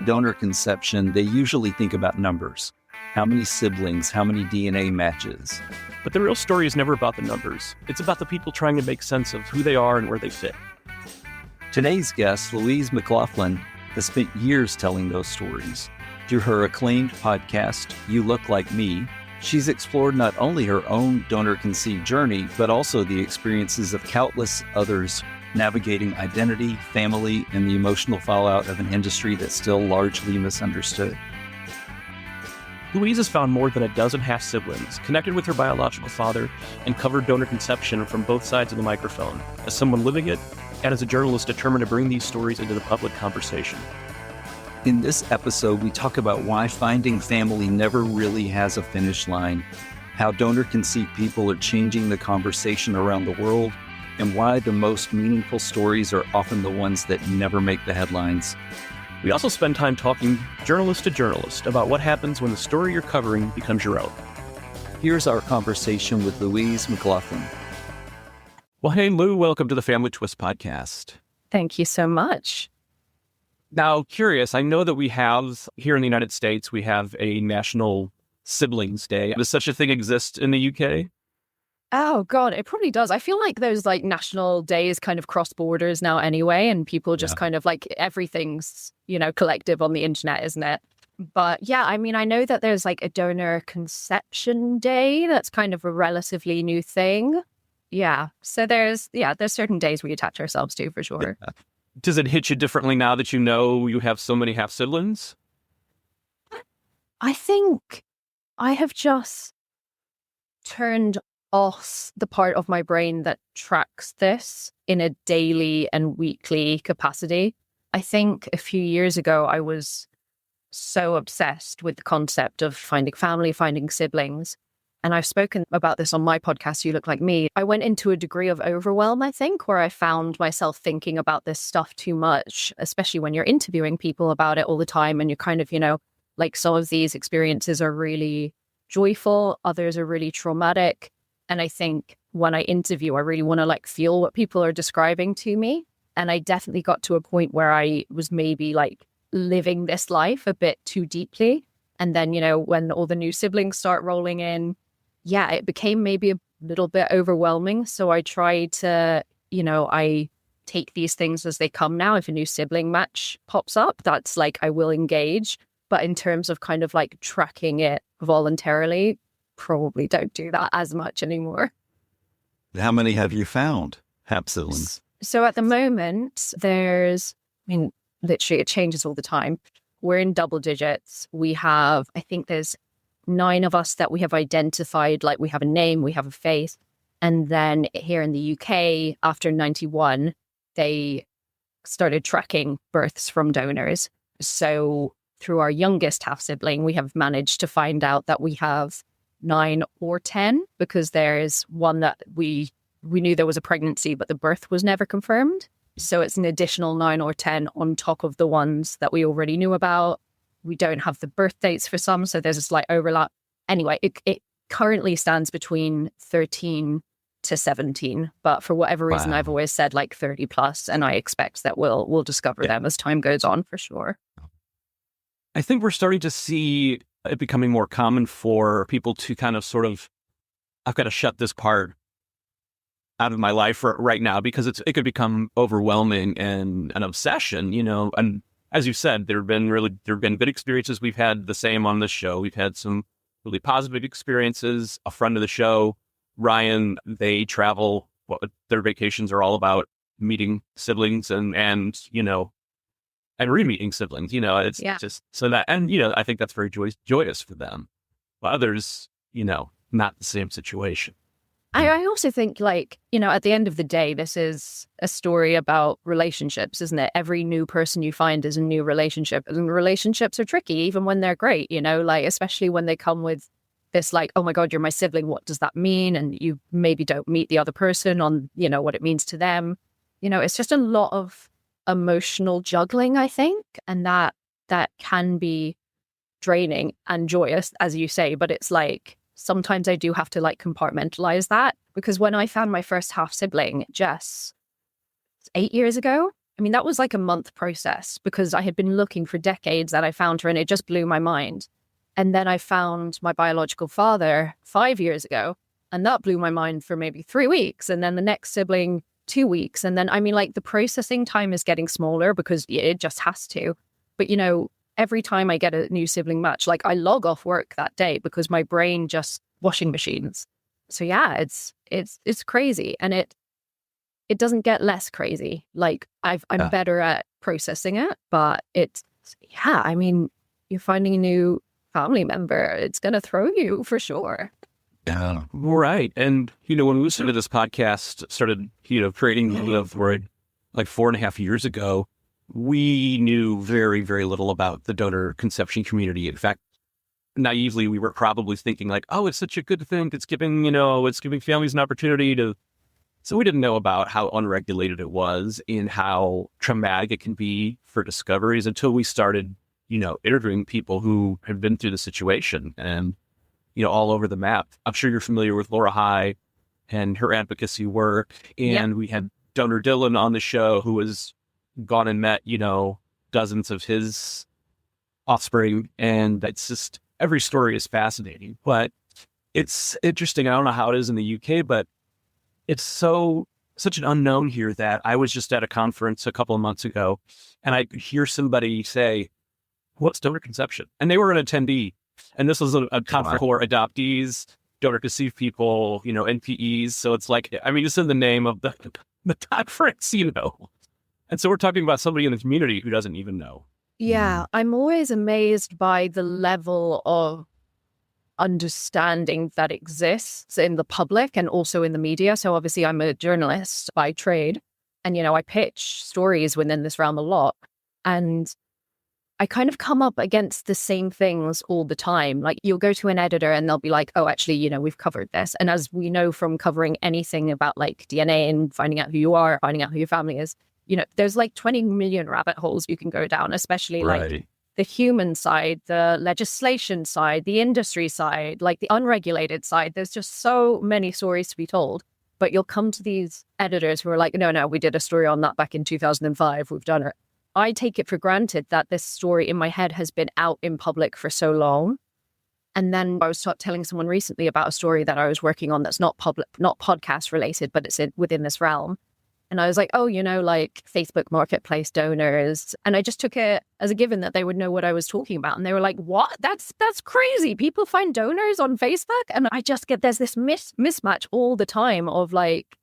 Donor conception, they usually think about numbers. How many siblings, how many DNA matches. But the real story is never about the numbers. It's about the people trying to make sense of who they are and where they fit. Today's guest, Louise McLoughlin, has spent years telling those stories. Through her acclaimed podcast, You Look Like Me, she's explored not only her own donor-conceived journey, but also the experiences of countless others navigating identity, family, and the emotional fallout of an industry that's still largely misunderstood. Louise has found more than a dozen half-siblings, connected with her biological father, and covered donor conception from both sides of the microphone, as someone living it, and as a journalist determined to bring these stories into the public conversation. In this episode, we talk about why finding family never really has a finish line, how donor-conceived people are changing the conversation around the world, and why the most meaningful stories are often the ones that never make the headlines. We also spend time talking journalist to journalist about what happens when the story you're covering becomes your own. Here's our conversation with Louise McLoughlin. Well, hey, Lou, welcome to the Family Twist podcast. Thank you so much. Now, curious, I know that we have, here in the United States, we have a National Siblings Day. Does such a thing exist in the UK? Oh, God, it probably does. I feel like those national days kind of cross borders now anyway, and people just kind of everything's, collective on the internet, isn't it? But yeah, I mean, I know that there's a donor conception day. That's kind of a relatively new thing. Yeah. So there's certain days we attach ourselves to for sure. Yeah. Does it hit you differently now that you know you have so many half-siblings? I think I have just turned off the part of my brain that tracks this in a daily and weekly capacity. I think a few years ago, I was so obsessed with the concept of finding family, finding siblings. And I've spoken about this on my podcast, You Look Like Me. I went into a degree of overwhelm, I think, where I found myself thinking about this stuff too much, especially when you're interviewing people about it all the time. And you're kind of, some of these experiences are really joyful, others are really traumatic. And I think when I interview, I really want to feel what people are describing to me. And I definitely got to a point where I was maybe living this life a bit too deeply. And then, when all the new siblings start rolling in, it became maybe a little bit overwhelming. So I try to, I take these things as they come now. If a new sibling match pops up, that's I will engage. But in terms of kind of tracking it voluntarily, probably don't do that as much anymore. How many have you found, half-siblings? So at the moment, literally it changes all the time. We're in double digits. We have, I think there's 9 of us that we have identified, we have a name, we have a face. And then here in the UK, after 91, they started tracking births from donors. So through our youngest half-sibling, we have managed to find out that we have 9 or 10, because there's one that we knew there was a pregnancy, but the birth was never confirmed. So it's an additional 9 or 10 on top of the ones that we already knew about. We don't have the birth dates for some, so there's a slight overlap. Anyway, it currently stands between 13 to 17, but for whatever reason, I've always said 30 plus, and I expect that we'll discover them as time goes on for sure. I think we're starting to see it becoming more common for people to kind of I've got to shut this part out of my life right now, because it could become overwhelming and an obsession, and as you said, there have been good experiences. We've had the same on this show. We've had some really positive experiences. A friend of the show, Ryan, they travel. Their vacations are all about meeting siblings and re-meeting siblings. It's just so that, and I think that's very joyous for them. But others, not the same situation. I also think at the end of the day, this is a story about relationships, isn't it? Every new person you find is a new relationship, and relationships are tricky, even when they're great, especially when they come with this oh my God, you're my sibling. What does that mean? And you maybe don't meet the other person on, what it means to them. It's just a lot of emotional juggling, I think. And that can be draining and joyous, as you say, but it's sometimes I do have to compartmentalize that, because when I found my first half sibling, Jess, 8 years ago, I mean, that was like a month process because I had been looking for decades and I found her and it just blew my mind. And then I found my biological father 5 years ago and that blew my mind for maybe 3 weeks. And then the next sibling, 2 weeks. And then, I mean, like the processing time is getting smaller because it just has to. But, you know, every time I get a new sibling match, like I log off work that day because my brain just washing machines. So yeah, it's crazy. And it doesn't get less crazy. Like I'm better at processing it, but I mean, you're finding a new family member. It's going to throw you for sure. Yeah. Right. And, you know, when we started this podcast, started, you know, creating for it like 4.5 years ago, we knew very, very little about the donor conception community. In fact, naively, we were probably thinking like, oh, it's such a good thing. It's giving families an opportunity to. So we didn't know about how unregulated it was and how traumatic it can be for discoveries until we started, you know, interviewing people who had been through the situation and, you know, all over the map. I'm sure you're familiar with Laura High and her advocacy work. And we had Donor Dylan on the show who has gone and met, you know, dozens of his offspring. And it's just, every story is fascinating. But it's interesting. I don't know how it is in the UK, but it's such an unknown here that I was just at a conference a couple of months ago and I hear somebody say, what's donor conception? And they were an attendee. And this was a conference for adoptees, donor conceived people, you know, NPEs. So it's like, I mean, it's in the name of the conference, you know. And so we're talking about somebody in the community who doesn't even know. Yeah, I'm always amazed by the level of understanding that exists in the public and also in the media. So obviously I'm a journalist by trade and, you know, I pitch stories within this realm a lot. And I kind of come up against the same things all the time. Like you'll go to an editor and they'll be like, oh, actually, you know, we've covered this. And as we know from covering anything about like DNA and finding out who you are, finding out who your family is, you know, there's like 20 million rabbit holes you can go down, especially like the human side, the legislation side, the industry side, like the unregulated side. There's just so many stories to be told. But you'll come to these editors who are like, no, we did a story on that back in 2005. We've done it. I take it for granted that this story in my head has been out in public for so long. And then I was telling someone recently about a story that I was working on that's not public, not podcast related, but it's within this realm. And I was like, oh, you know, like Facebook Marketplace donors. And I just took it as a given that they would know what I was talking about. And they were like, what? That's crazy. People find donors on Facebook. And I just get, there's this mismatch all the time of like,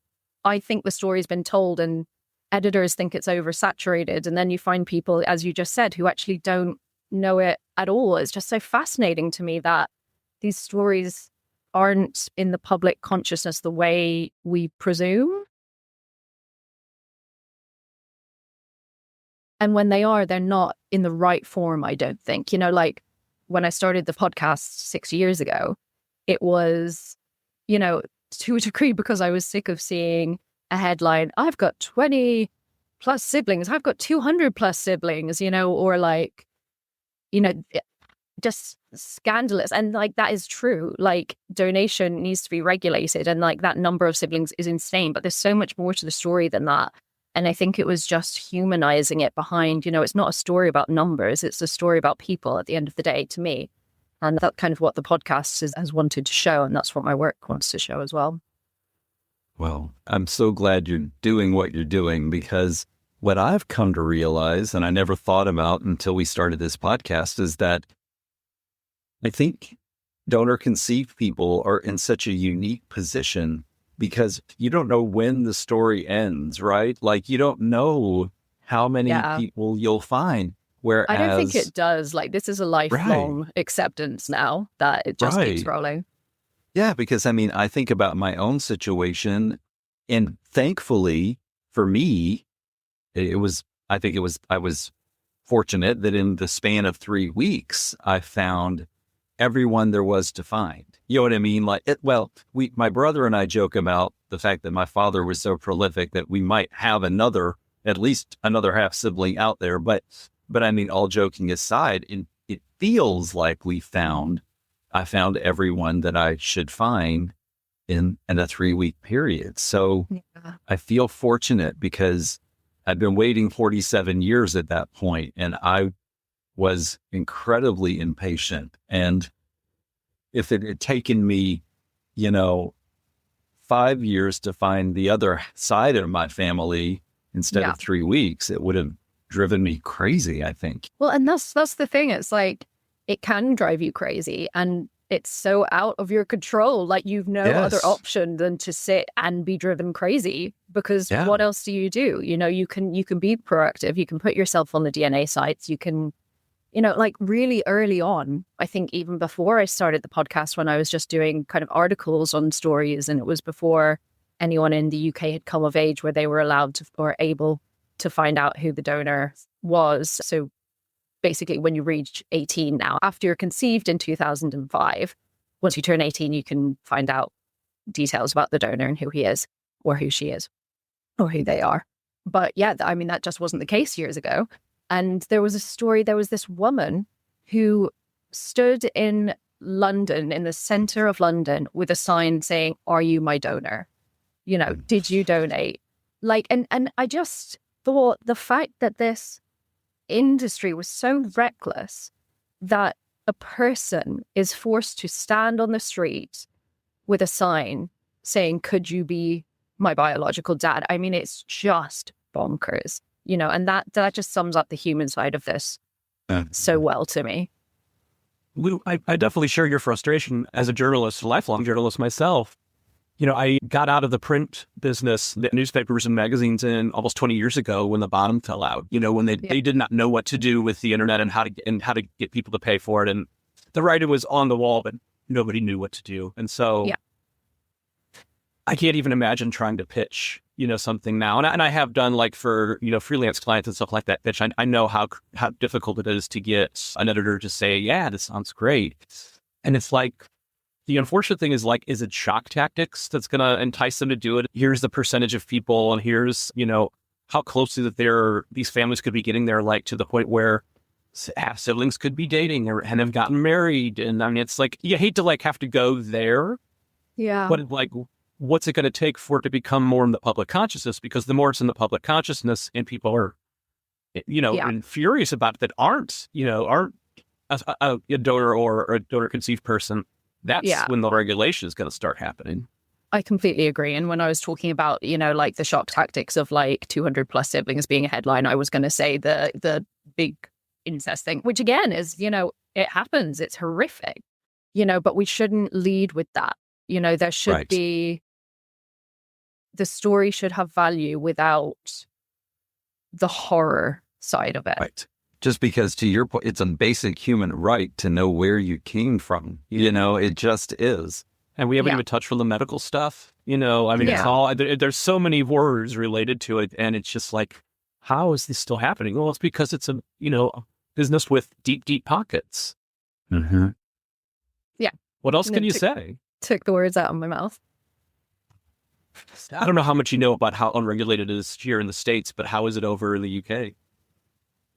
I think the story's been told and editors think it's oversaturated. And then you find people, as you just said, who actually don't know it at all. It's just so fascinating to me that these stories aren't in the public consciousness the way we presume. And when they are, they're not in the right form, I don't think. You know, like when I started the podcast 6 years ago, it was, you know, to a degree because I was sick of seeing a headline, I've got 20 plus siblings, I've got 200 plus siblings, you know, or like, you know, just scandalous. And like, that is true. Like donation needs to be regulated. And like that number of siblings is insane, but there's so much more to the story than that. And I think it was just humanizing it behind, you know, it's not a story about numbers. It's a story about people at the end of the day, to me. And that's kind of what the podcast has wanted to show. And that's what my work wants to show as well. Well, I'm so glad you're doing what you're doing, because what I've come to realize, and I never thought about until we started this podcast, is that I think donor conceived people are in such a unique position because you don't know when the story ends, right? Like you don't know how many people you'll find. Whereas I don't think it does. Like this is a lifelong acceptance now that it just keeps rolling. Yeah, because I mean, I think about my own situation, and thankfully for me, I was fortunate that in the span of 3 weeks, I found everyone there was to find. You know what I mean? Like, my brother and I joke about the fact that my father was so prolific that we might have at least another half sibling out there. But I mean, all joking aside, it feels like I found everyone that I should find in a 3 week period. So I feel fortunate because I'd been waiting 47 years at that point, and I was incredibly impatient. And if it had taken me, 5 years to find the other side of my family instead of 3 weeks, it would have driven me crazy, I think. Well, and that's the thing. It's like, it can drive you crazy, and it's so out of your control. Like, you've no other option than to sit and be driven crazy, because what else do? You can be proactive. You can put yourself on the DNA sites. You can, like, really early on, I think even before I started the podcast, when I was just doing kind of articles on stories, and it was before anyone in the UK had come of age where they were allowed to or able to find out who the donor was. So basically, when you reach 18 now, after you're conceived in 2005, once you turn 18, you can find out details about the donor and who he is, or who she is, or who they are. But yeah, I mean, that just wasn't the case years ago. And there was a story, there was this woman who stood in London, in the center of London, with a sign saying, "Are you my donor? Did you donate?" Like, and I just thought the fact that this industry was so reckless that a person is forced to stand on the street with a sign saying, "Could you be my biological dad?" I mean, it's just bonkers, and that just sums up the human side of this so well to me. Lou, I definitely share your frustration as a journalist, a lifelong journalist myself. I got out of the print business, the newspapers and magazines, in almost 20 years ago when the bottom fell out, when they did not know what to do with the internet and how to get people to pay for it. And the writing was on the wall, but nobody knew what to do. And so I can't even imagine trying to pitch, something now. And I have done, like, for, freelance clients and stuff like that, pitch. I know how difficult it is to get an editor to say, "Yeah, this sounds great." And it's like, the unfortunate thing is, like, is it shock tactics that's going to entice them to do it? Here's the percentage of people, and here's, how closely that these families could be getting there, like, to the point where half siblings could be dating and have gotten married. And I mean, it's like, you hate to, like, have to go there. Yeah. But, like, what's it going to take for it to become more in the public consciousness? Because the more it's in the public consciousness and people are, and furious about it, that aren't a donor or a donor conceived person, that's when the regulation is going to start happening. I completely agree. And when I was talking about, like, the shock tactics of, like, 200 plus siblings being a headline, I was going to say the big incest thing, which again is, it happens. It's horrific, but we shouldn't lead with that. There should be, the story should have value without the horror side of it. Right. Just because, to your point, it's a basic human right to know where you came from. It just is. And we haven't even touched on the medical stuff. It's all, there's so many words related to it. And it's just like, how is this still happening? Well, it's because it's a business with deep, deep pockets. Mm-hmm. Yeah. What else can you say? Took the words out of my mouth. I don't know how much you know about how unregulated it is here in the States, but how is it over in the UK?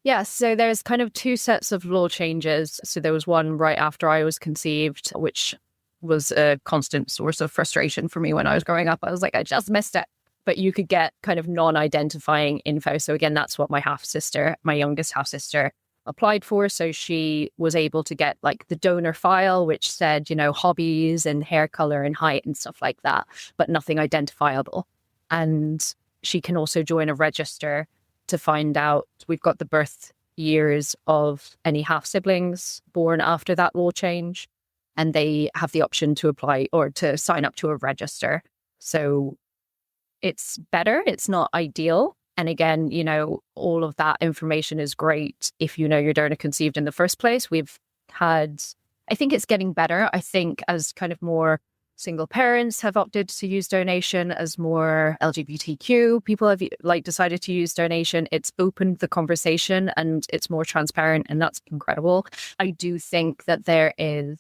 Yeah, so there's kind of two sets of law changes. So there was one right after I was conceived, which was a constant source of frustration for me when I was growing up. I was like, I just missed it. But you could get kind of non-identifying info. So again, that's what my youngest half sister applied for. So she was able to get, like, the donor file, which said, hobbies and hair color and height and stuff like that, but nothing identifiable. And she can also join a register to find out, we've got the birth years of any half siblings born after that law change, and they have the option to apply or to sign up to a register. So it's better. It's not ideal. And again, all of that information is great if your donor conceived in the first place. I think it's getting better. I think as kind of more single parents have opted to use donation, as more LGBTQ people have, like, decided to use donation, it's opened the conversation and it's more transparent, and that's incredible. I do think that there is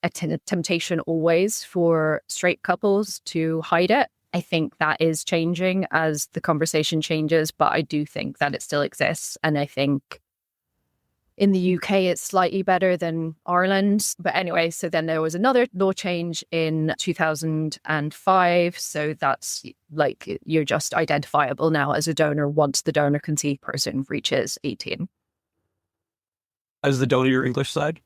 a temptation always for straight couples to hide it. I think that is changing as the conversation changes, but I do think that it still exists. And I think In the UK, it's slightly better than Ireland. But anyway, so then there was another law change in 2005. So that's like you're just identifiable now as a donor once the donor conceived person reaches 18. As the donor, your English side?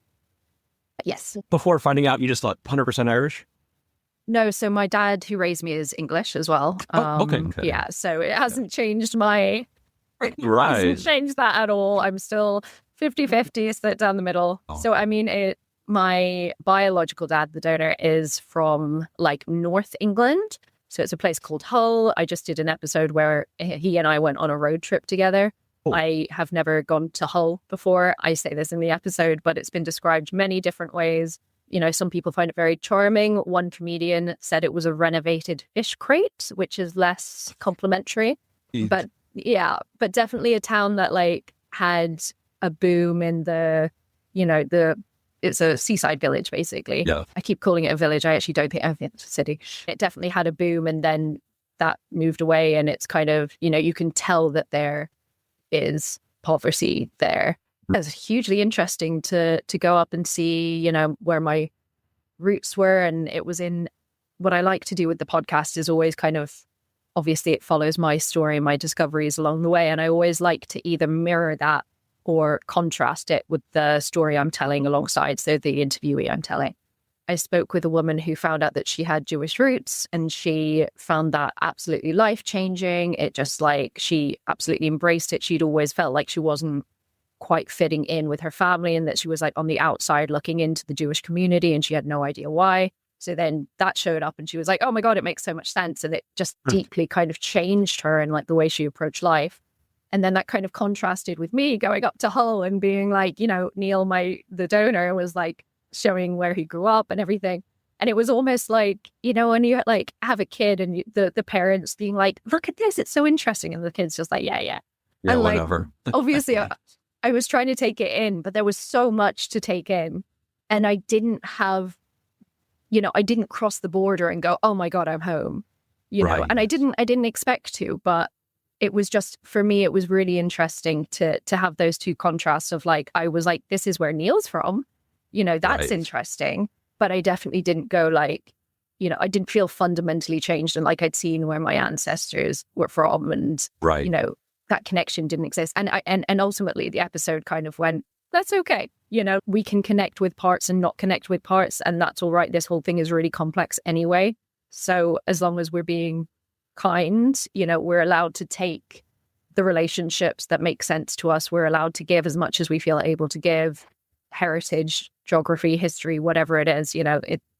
Yes. Before finding out, you just thought 100% Irish? No, so my dad, who raised me, is English as well. Okay. Yeah, so it hasn't changed my... Right. Hasn't changed that at all. I'm still 50-50, split down the middle. Oh. So, I mean, my biological dad, the donor, is from like North England. So it's a place called Hull. I just did an episode where he and I went on a road trip together. Oh. I have never gone to Hull before. I say this in the episode, but it's been described many different ways. You know, some people find it very charming. One comedian said it was a renovated fish crate, which is less complimentary. But yeah, but definitely a town that like had a boom in it's a seaside village, basically. Yeah. I keep calling it a village. I actually don't think it's a city. It definitely had a boom, and then that moved away, and it's kind of, you can tell that there is poverty there. It's hugely interesting to go up and see, where my roots were. And it was in what I like to do with the podcast is always kind of, obviously it follows my story, my discoveries along the way. And I always like to either mirror that or contrast it with the story I'm telling alongside. So the interviewee I'm telling. I spoke with a woman who found out that she had Jewish roots, and she found that absolutely life-changing. It just like, she absolutely embraced it. She'd always felt like she wasn't quite fitting in with her family, and that she was like on the outside looking into the Jewish community, and she had no idea why. So then that showed up, and she was like, oh my God, it makes so much sense. And it just deeply kind of changed her and like the way she approached life. And then that kind of contrasted with me going up to Hull and being like, Neil, the donor, was like showing where he grew up and everything. And it was almost like, when you like have a kid and the parents being like, look at this, it's so interesting. And the kid's just like, yeah, and whatever. Like, obviously, I was trying to take it in, but there was so much to take in. And I didn't have, I didn't cross the border and go, oh my God, I'm home, Right. And I didn't expect to, but it was just, for me, it was really interesting to have those two contrasts of like, I was like, this is where Neil's from, that's Right. interesting. But I definitely didn't go like, I didn't feel fundamentally changed. And like I'd seen where my ancestors were from, and, Right. that connection didn't exist. And ultimately the episode kind of went, that's okay. We can connect with parts and not connect with parts, and that's all right. This whole thing is really complex anyway. So as long as we're being kind, we're allowed to take the relationships that make sense to us. We're allowed to give as much as we feel able to give. Heritage, geography, history, whatever it is,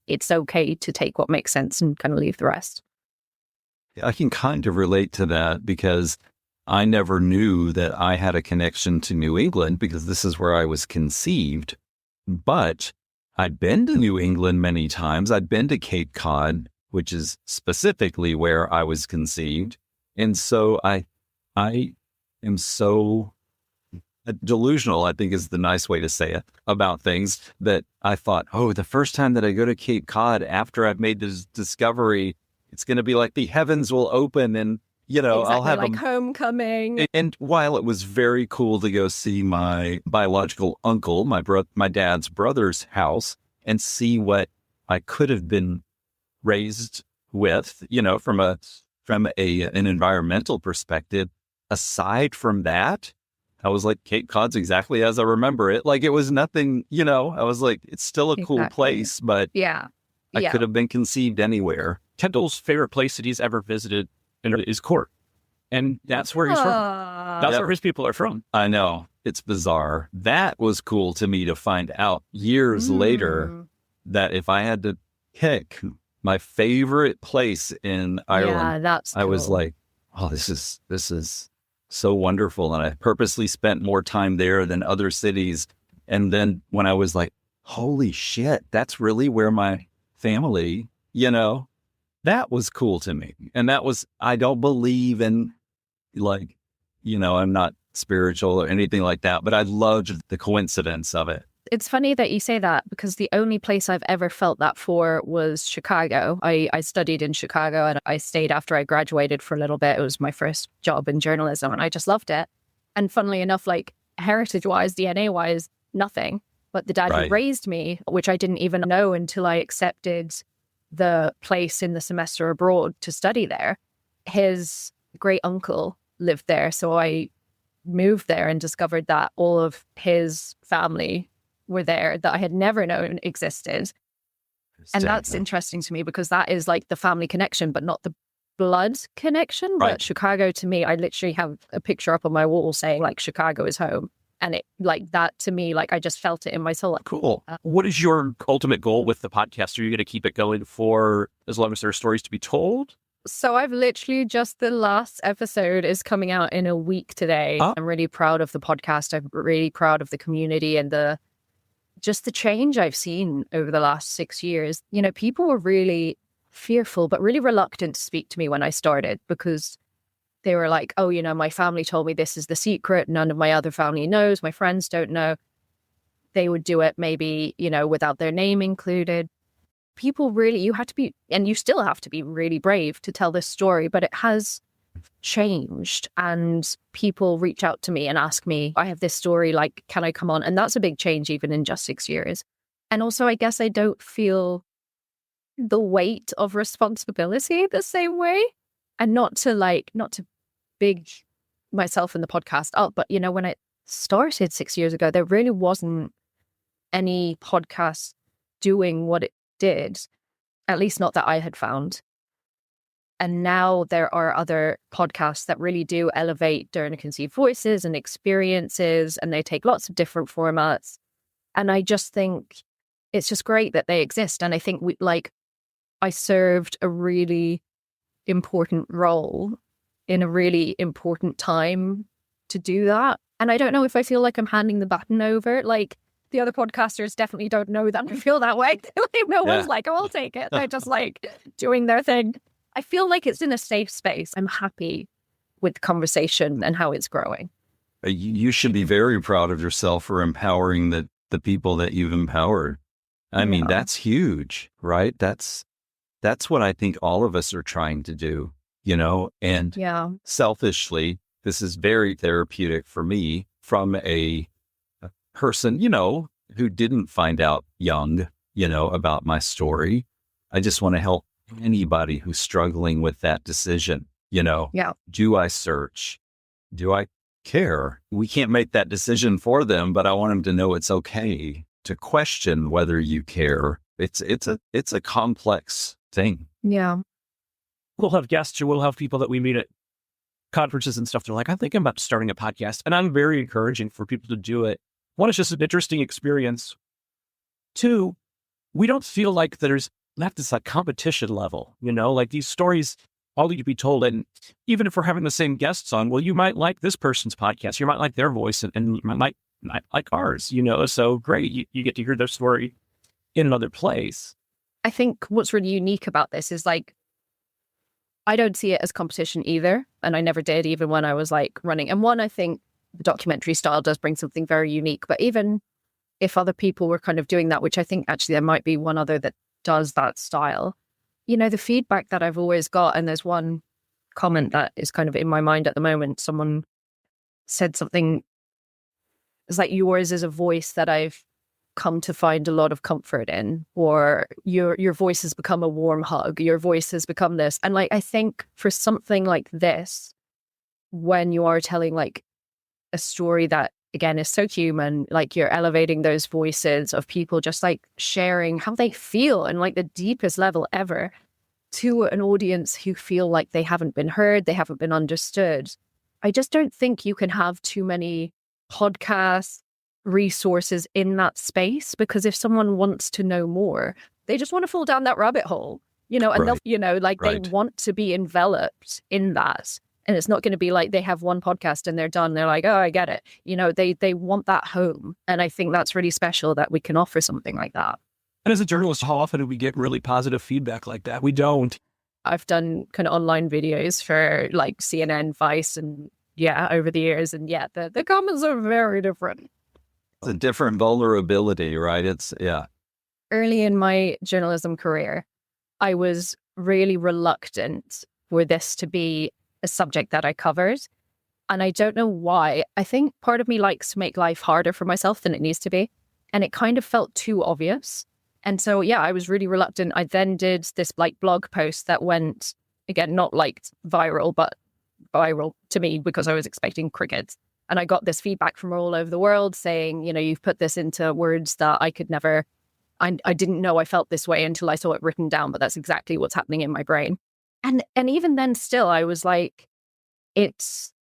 it's okay to take what makes sense and kind of leave the rest. I can kind of relate to that because I never knew that I had a connection to New England because this is where I was conceived. But I'd been to New England many times. I'd been to Cape Cod, which is specifically where I was conceived. And so I am so delusional, I think is the nice way to say it, about things, that I thought, the first time that I go to Cape Cod after I've made this discovery, it's going to be like the heavens will open and, Exactly, I'll have like homecoming. And while it was very cool to go see my biological uncle, my dad's brother's house, and see what I could have been raised with, from an environmental perspective, aside from that, I was like, Cape Cod's exactly as I remember it. Like, it was nothing, I was like, it's still a cool place, but yeah, I could have been conceived anywhere. Kendall's favorite place that he's ever visited is Cork. And that's where he's from. That's where his people are from. I know. It's bizarre. That was cool to me to find out years later that if I had to pick my favorite place in Ireland, that's cool. I was like, oh, this is so wonderful. And I purposely spent more time there than other cities. And then when I was like, holy shit, that's really where my family, that was cool to me. And that was, I don't believe in like, I'm not spiritual or anything like that, but I loved the coincidence of it. It's funny that you say that because the only place I've ever felt that for was Chicago. I studied in Chicago and I stayed after I graduated for a little bit. It was my first job in journalism and I just loved it. And funnily enough, like heritage-wise, DNA-wise, nothing. But the dad who raised me, which I didn't even know until I accepted the place in the semester abroad to study there, his great uncle lived there. So I moved there and discovered that all of his family were there that I had never known existed. And that's interesting to me because that is like the family connection, but not the blood connection. Right. But Chicago, to me, I literally have a picture up on my wall saying like Chicago is home. And it like that to me, like I just felt it in my soul. Cool. What is your ultimate goal with the podcast? Are you going to keep it going for as long as there are stories to be told? So I've literally just, the last episode is coming out in a week today. Oh. I'm really proud of the podcast. I'm really proud of the community and just the change I've seen over the last 6 years. You know, people were really fearful, but really reluctant to speak to me when I started because they were like, oh, you know, my family told me this is the secret. None of my other family knows. My friends don't know. They would do it maybe, you know, without their name included. People really, you had to be, and you still have to be really brave to tell this story, but it has changed. And people reach out to me and ask me, I have this story, like, can I come on? And that's a big change even in just 6 years. And also, I guess I don't feel the weight of responsibility the same way. And not to big myself in the podcast up, but, you know, when I started 6 years ago, there really wasn't any podcast doing what it did, at least not that I had found. And now there are other podcasts that really do elevate donor conceived voices and experiences, and they take lots of different formats. And I just think it's just great that they exist. And I think I served a really important role in a really important time to do that. And I don't know if I feel like I'm handing the baton over. Like, the other podcasters definitely don't know that I feel that way. No one's like, oh, I'll take it. They're just like doing their thing. I feel like it's in a safe space. I'm happy with the conversation and how it's growing. You should be very proud of yourself for empowering the people that you've empowered. I mean, that's huge, right? That's what I think all of us are trying to do, you know, and selfishly, this is very therapeutic for me from a person, you know, who didn't find out young, you know, about my story. I just want to help anybody who's struggling with that decision, you know. Yeah. Do I search? Do I care? We can't make that decision for them, but I want them to know it's okay to question whether you care. It's a complex thing. Yeah. We'll have guests or we'll have people that we meet at conferences and stuff. They're like, I'm thinking about starting a podcast. And I'm very encouraging for people to do it. One, it's just an interesting experience. Two, we don't feel like there's left this like competition level, you know, like these stories all need to be told. And even if we're having the same guests on, well, you might like this person's podcast. You might like their voice and you might not like ours, you know, so great. You get to hear their story in another place. I think what's really unique about this is like, I don't see it as competition either. And I never did, even when I was like running. And one, I think the documentary style does bring something very unique. But even if other people were kind of doing that, which I think actually there might be one other that does that style, you know, the feedback that I've always got, and there's one comment that is kind of in my mind at the moment. Someone said something, it's like, yours is a voice that I've come to find a lot of comfort in, or your voice has become a warm hug, your voice has become this. And like, I think for something like this, when you are telling like a story that again is so human, like you're elevating those voices of people just like sharing how they feel and like the deepest level ever to an audience who feel like they haven't been heard, they haven't been understood. I just don't think you can have too many podcasts, resources in that space, because if someone wants to know more, they just want to fall down that rabbit hole, you know, and they'll, you know, like they want to be enveloped in that. And it's not going to be like they have one podcast and they're done. They're like, oh, I get it. You know, they want that home. And I think that's really special that we can offer something like that. And as a journalist, how often do we get really positive feedback like that? We don't. I've done kind of online videos for like CNN, Vice, and over the years. And the comments are very different. It's a different vulnerability, right? Early in my journalism career, I was really reluctant for this to be a subject that I covered. And I don't know why. I think part of me likes to make life harder for myself than it needs to be. And it kind of felt too obvious. And so, yeah, I was really reluctant. I then did this like blog post that went, again, not like viral, but viral to me because I was expecting crickets. And I got this feedback from all over the world saying, you know, you've put this into words that I could never, I didn't know I felt this way until I saw it written down, but that's exactly what's happening in my brain. And even then still, I was like, it's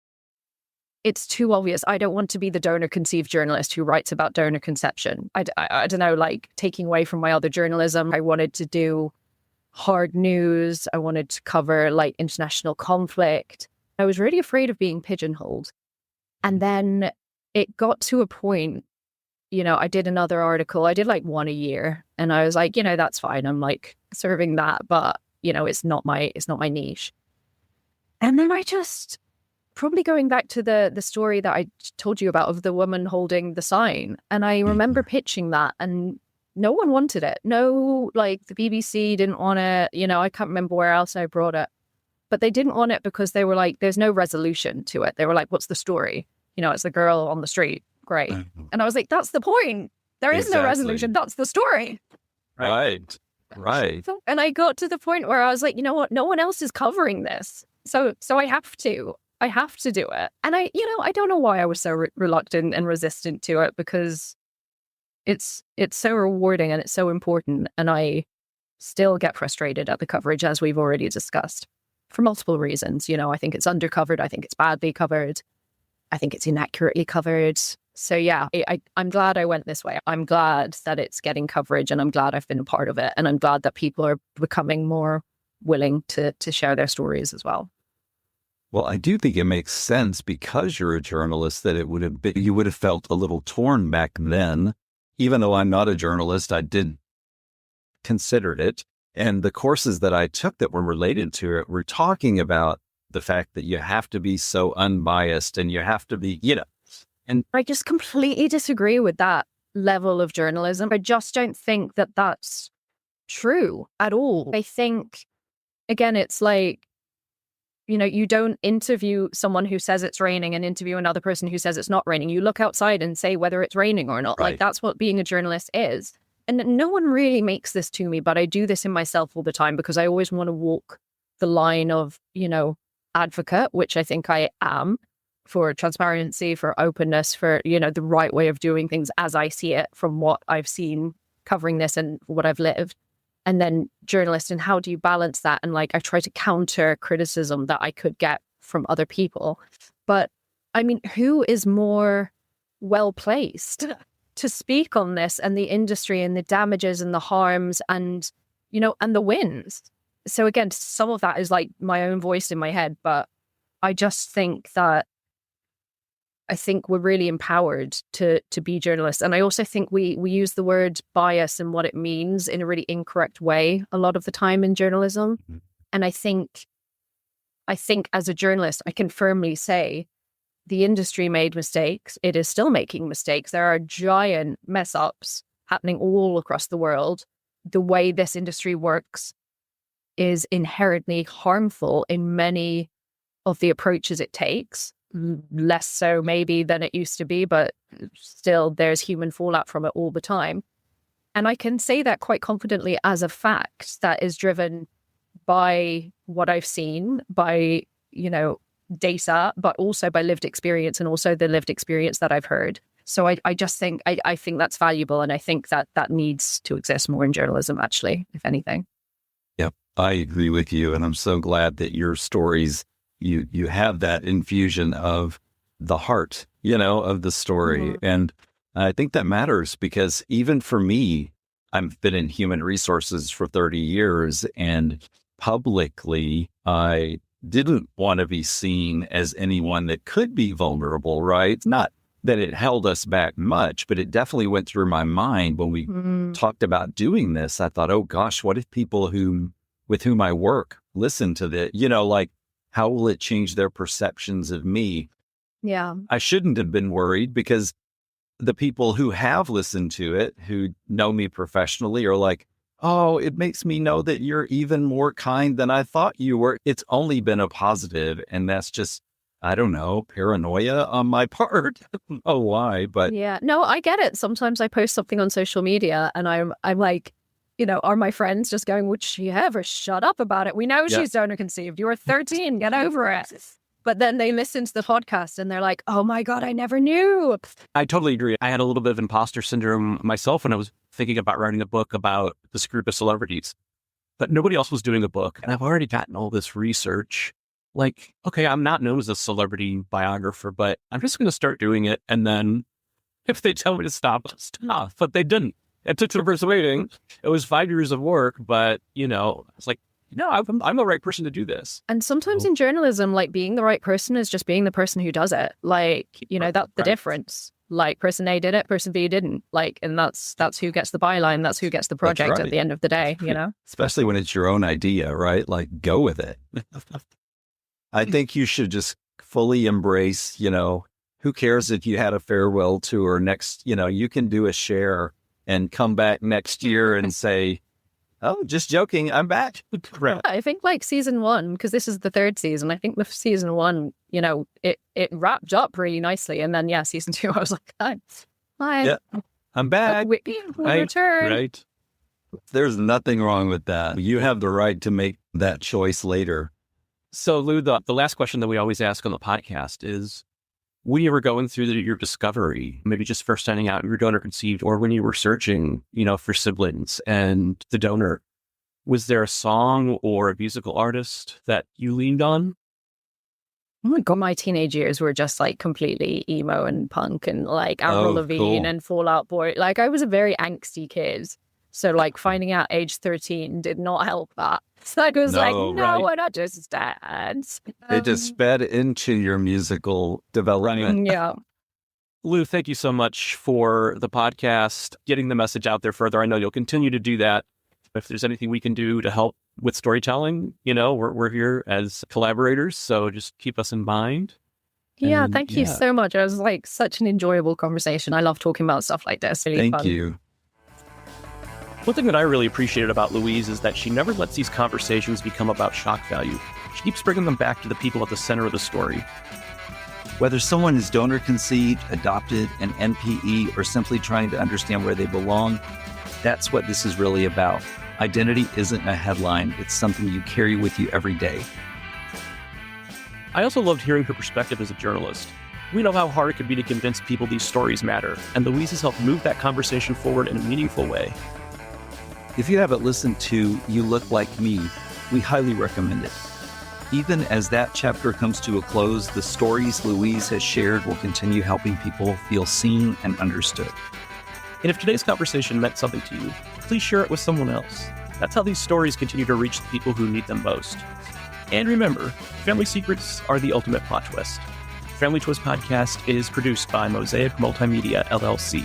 too obvious. I don't want to be the donor-conceived journalist who writes about donor conception. I don't know, like taking away from my other journalism. I wanted to do hard news. I wanted to cover like international conflict. I was really afraid of being pigeonholed. And then it got to a point, you know, I did another article. I did like one a year. And I was like, you know, that's fine. I'm like serving that, but you know, it's not my niche. And then I just, probably going back to the story that I told you about of the woman holding the sign. And I remember pitching that and no one wanted it. No, like the BBC didn't want it. You know, I can't remember where else I brought it. But they didn't want it because they were like, there's no resolution to it. They were like, what's the story? You know, it's the girl on the street. Great. And I was like, that's the point. There is no resolution. That's the story. Right. And I got to the point where I was like, you know what? No one else is covering this. So I have to. I have to do it. And I don't know why I was so reluctant and resistant to it because it's so rewarding and it's so important. And I still get frustrated at the coverage, as we've already discussed, for multiple reasons. You know, I think it's undercovered. I think it's badly covered. I think it's inaccurately covered. So yeah, I'm glad I went this way. I'm glad that it's getting coverage and I'm glad I've been a part of it. And I'm glad that people are becoming more willing to share their stories as well. Well, I do think it makes sense because you're a journalist that you would have felt a little torn back then. Even though I'm not a journalist, I did consider it. And the courses that I took that were related to it were talking about the fact that you have to be so unbiased and you have to be, you know. And I just completely disagree with that level of journalism. I just don't think that that's true at all. I think, again, it's like, you know, you don't interview someone who says it's raining and interview another person who says it's not raining. You look outside and say whether it's raining or not. Right. Like, that's what being a journalist is. And no one really makes this to me, but I do this in myself all the time because I always want to walk the line of, you know, advocate, which I think I am, for transparency, for openness, for, you know, the right way of doing things as I see it from what I've seen covering this and what I've lived. And then journalist, and how do you balance that? And like, I try to counter criticism that I could get from other people. But I mean, who is more well placed to speak on this and the industry and the damages and the harms and, you know, and the wins? So again, some of that is like my own voice in my head, but I just think that we're really empowered to be journalists. And I also think we use the word bias and what it means in a really incorrect way a lot of the time in journalism. Mm-hmm. And I think as a journalist, I can firmly say the industry made mistakes. It is still making mistakes. There are giant mess ups happening all across the world. The way this industry works is inherently harmful in many of the approaches it takes. Less so maybe than it used to be, but still there's human fallout from it all the time. And I can say that quite confidently as a fact that is driven by what I've seen, by, you know, data, but also by lived experience and also the lived experience that I've heard. So I just think, I think that's valuable. And I think that needs to exist more in journalism, actually, if anything. Yep, I agree with you. And I'm so glad that your stories, you have that infusion of the heart, you know, of the story. Mm-hmm. And I think that matters because even for me, I've been in human resources for 30 years and publicly, I didn't want to be seen as anyone that could be vulnerable, right? Not that it held us back much, but it definitely went through my mind when we talked about doing this. I thought, oh gosh, what if people with whom I work listen to this, you know, like, how will it change their perceptions of me? Yeah. I shouldn't have been worried because the people who have listened to it, who know me professionally, are like, oh, it makes me know that you're even more kind than I thought you were. It's only been a positive, and that's just I don't know, paranoia on my part. I don't know why, but Yeah, no, I get it. Sometimes I post something on social media and I'm like, are my friends just going, would she ever shut up about it? We know she's donor conceived. You were 13, get over it. But then they listen to the podcast and they're like, oh my God, I never knew. I totally agree. I had a little bit of imposter syndrome myself when I was thinking about writing a book about this group of celebrities, but nobody else was doing a book. And I've already gotten all this research. Like, okay, I'm not known as a celebrity biographer, but I'm just going to start doing it. And then if they tell me to stop, I'll stop. But they didn't. It took some persuading. It was 5 years of work, but, it's like, no, I'm the right person to do this. And sometimes in journalism, like being the right person is just being the person who does it. Like, that's the difference. Like person A did it, person B didn't. Like, and that's who gets the byline. That's who gets the project at the end of the day, Especially when it's your own idea, right? Like, go with it. I think you should just fully embrace, who cares if you had a farewell tour next, you can do a share and come back next year and say, oh, just joking, I'm back. Right. I think like season 1, because this is the 3rd season, I think the season 1, it wrapped up really nicely. And then, season 2, I was like, hi. Yeah, I'm back. We return. Right. There's nothing wrong with that. You have the right to make that choice later. So, Lou, the last question that we always ask on the podcast is, when you were going through your discovery, maybe just first finding out you were donor conceived, or when you were searching, for siblings and the donor, was there a song or a musical artist that you leaned on? Oh my God, my teenage years were just like completely emo and punk and like Avril Lavigne and Fall Out Boy. Like I was a very angsty kid. So like finding out age 13 did not help that. So I was why not just dance? It just sped into your musical development. Yeah. Lou, thank you so much for the podcast, getting the message out there further. I know you'll continue to do that. If there's anything we can do to help with storytelling, we're here as collaborators. So just keep us in mind. Yeah, thank you so much. It was like such an enjoyable conversation. I love talking about stuff like this. Really Thank you. One thing that I really appreciated about Louise is that she never lets these conversations become about shock value. She keeps bringing them back to the people at the center of the story. Whether someone is donor conceived, adopted, an NPE, or simply trying to understand where they belong, that's what this is really about. Identity isn't a headline. It's something you carry with you every day. I also loved hearing her perspective as a journalist. We know how hard it can be to convince people these stories matter, and Louise has helped move that conversation forward in a meaningful way. If you haven't listened to You Look Like Me, we highly recommend it. Even as that chapter comes to a close, the stories Louise has shared will continue helping people feel seen and understood. And if today's conversation meant something to you, please share it with someone else. That's how these stories continue to reach the people who need them most. And remember, family secrets are the ultimate plot twist. Family Twist Podcast is produced by Mosaic Multimedia, LLC.